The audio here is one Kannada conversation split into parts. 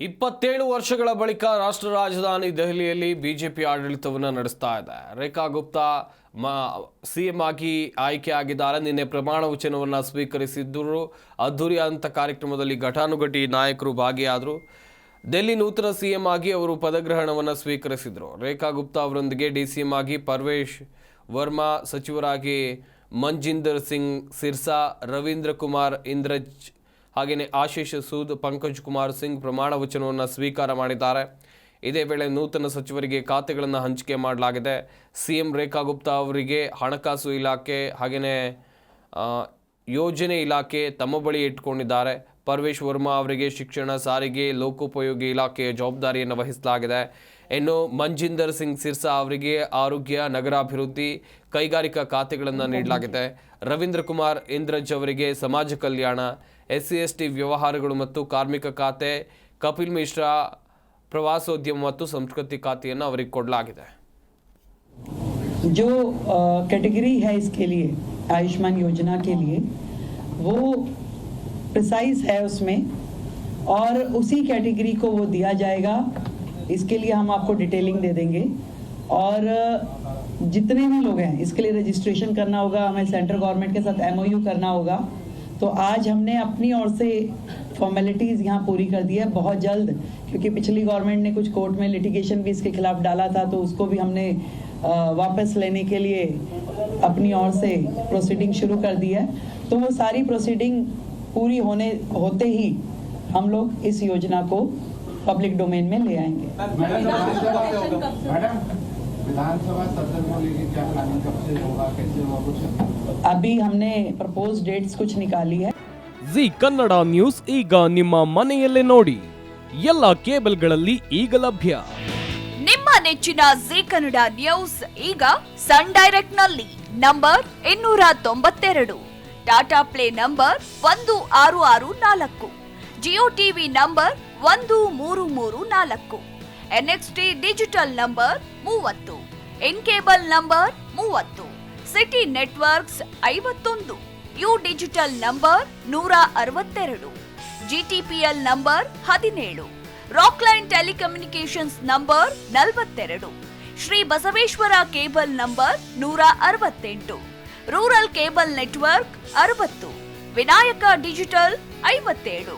27 ವರ್ಷಗಳ ಬಳಿಕ ರಾಷ್ಟ್ರ ರಾಜಧಾನಿ ದೆಹಲಿಯಲ್ಲಿ ಬಿಜೆಪಿ ಆಡಳಿತವನ್ನು ನಡೆಸ್ತಾ ಇದೆ. ರೇಖಾ ಗುಪ್ತಾ ಸಿಎಂ ಆಗಿ ಆಯ್ಕೆಯಾಗಿದ್ದಾರೆ. ನಿನ್ನೆ ಪ್ರಮಾಣ ವಚನವನ್ನು ಸ್ವೀಕರಿಸಿದ್ದರು. ಅದ್ದೂರಿಯಾದಂಥ ಕಾರ್ಯಕ್ರಮದಲ್ಲಿ ಘಟಾನುಘಟಿ ನಾಯಕರು ಭಾಗಿಯಾದರು. ದೆಹಲಿ ನೂತನ ಸಿಎಂ ಆಗಿ ಅವರು ಪದಗ್ರಹಣವನ್ನು ಸ್ವೀಕರಿಸಿದರು. ರೇಖಾ ಗುಪ್ತಾ ಅವರೊಂದಿಗೆ ಡಿಸಿಎಂ ಆಗಿ ಪರ್ವೇಶ್ ವರ್ಮಾ, ಸಚಿವರಾಗಿ ಮಂಜಿಂದರ್ ಸಿಂಗ್ ಸಿರ್ಸಾ, ರವೀಂದ್ರ ಕುಮಾರ್ ಇಂದ್ರಜ್ ಹಾಗೆಯೇ ಆಶೀಶ್ ಸೂದ್, ಪಂಕಜ್ ಕುಮಾರ್ ಸಿಂಗ್ ಪ್ರಮಾಣ ವಚನವನ್ನು ಸ್ವೀಕಾರ ಮಾಡಿದ್ದಾರೆ. ಇದೇ ವೇಳೆ ನೂತನ ಸಚಿವರಿಗೆ ಖಾತೆಗಳನ್ನು ಹಂಚಿಕೆ ಮಾಡಲಾಗಿದೆ. ಸಿಎಂ ರೇಖಾ ಗುಪ್ತಾ ಅವರಿಗೆ ಹಣಕಾಸು ಇಲಾಖೆ ಹಾಗೆಯೇ ಯೋಜನೆ ಇಲಾಖೆ ತಮ್ಮ ಬಳಿ ಇಟ್ಟುಕೊಂಡಿದ್ದಾರೆ. ಪರ್ವೇಶ್ ವರ್ಮಾ ಅವರಿಗೆ ಶಿಕ್ಷಣ, ಸಾರಿಗೆ, ಲೋಕೋಪಯೋಗಿ ಇಲಾಖೆಯ ಜವಾಬ್ದಾರಿಯನ್ನು ವಹಿಸಲಾಗಿದೆ. ಇನ್ನು ಮಂಜಿಂದರ್ ಸಿಂಗ್ ಸಿರ್ಸಾ ಅವರಿಗೆ ಆರೋಗ್ಯ, ನಗರಾಭಿವೃದ್ಧಿ, ಕೈಗಾರಿಕಾ ಖಾತೆಗಳನ್ನು ನೀಡಲಾಗಿದೆ. ರವೀಂದ್ರ ಕುಮಾರ್ ಇಂದ್ರಜ್ ಅವರಿಗೆ ಸಮಾಜ ಕಲ್ಯಾಣ, SC/ST ವ್ಯವಹಾರಗಳು ಮತ್ತು ಕಾರ್ಮಿಕ ಖಾತೆ, ಕಪಿಲ್ ಮಿಶ್ರಾ ಪ್ರವಾಸೋದ್ಯಮ ಮತ್ತು ಸಂಸ್ಕೃತಿ ಖಾತೆಯನ್ನು ಅವರಿಗೆ ಕೊಡಲಾಗಿದೆ. जो कैटेगरी है इसके लिए आयुष्मान योजना के लिए वो प्रिसाइज है उसमें और उसी कैटेगरी को वो दिया जाएगा. इसके लिए हम आपको डिटेलिंग दे देंगे और जितने भी लोग हैं इसके लिए रजिस्ट्रेशन करना होगा. हमें सेंट्रल गवर्नमेंट के साथ MOU करना होगा. तो आज हमने अपनी ओर से फॉर्मेलिटीज़ यहाँ पूरी कर दी है बहुत जल्द, क्योंकि पिछली गवर्नमेंट ने कुछ कोर्ट में लिटिगेशन भी इसके खिलाफ डाला था, तो उसको भी हमने वापस लेने के लिए अपनी ओर से प्रोसीडिंग शुरू कर दी है. तो वो सारी प्रोसीडिंग पूरी होते ही हम लोग इस योजना को पब्लिक डोमेन में ले आएंगे. विधानसभा सत्र को लेकर क्या प्लानिंग, कब से होगा, कैसे होगा, कुछ अभी हमने प्रपोज डेट्स कुछ निकाली है. ಜಿ ಕನ್ನಡ ನ್ಯೂಸ್ ಈಗ ನಿಮ್ಮ ಮನೆಯಲ್ಲೇ ನೋಡಿ. ಎಲ್ಲ ಕೇಬಲ್ಗಳಲ್ಲಿ ಈಗ ಲಭ್ಯ. ನಿಮ್ಮ ನೆಚ್ಚಿನ ಜಿ ಕನ್ನಡ ನ್ಯೂಸ್ ಈಗ ಸನ್ ಡೈರೆಕ್ಟ್ ನಲ್ಲಿ number 292, Tata play number 1664, Jio TV number 1334, NXT digital number 30, in cable number 30, city networks 51, U digital number 162, GTPL number 17, Rockline telecommunications number 42, Shri Basaveshwara cable number 168, rural cable network 60, Vinayaka digital 57,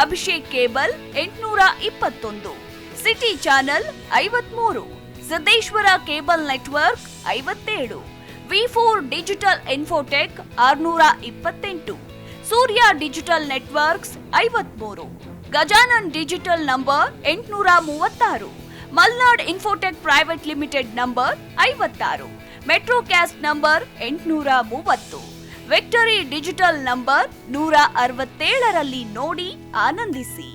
Abhishek cable 821, city channel 53, Siddeshwara cable network 57, V4 digital Infotech 628, Surya digital networks 53, Gajanan digital number 836, Malnad infotech private limited number 56, Metrocast number 830, Victory digital number 167ರಲ್ಲಿ ನೋಡಿ ಆನಂದಿಸಿ.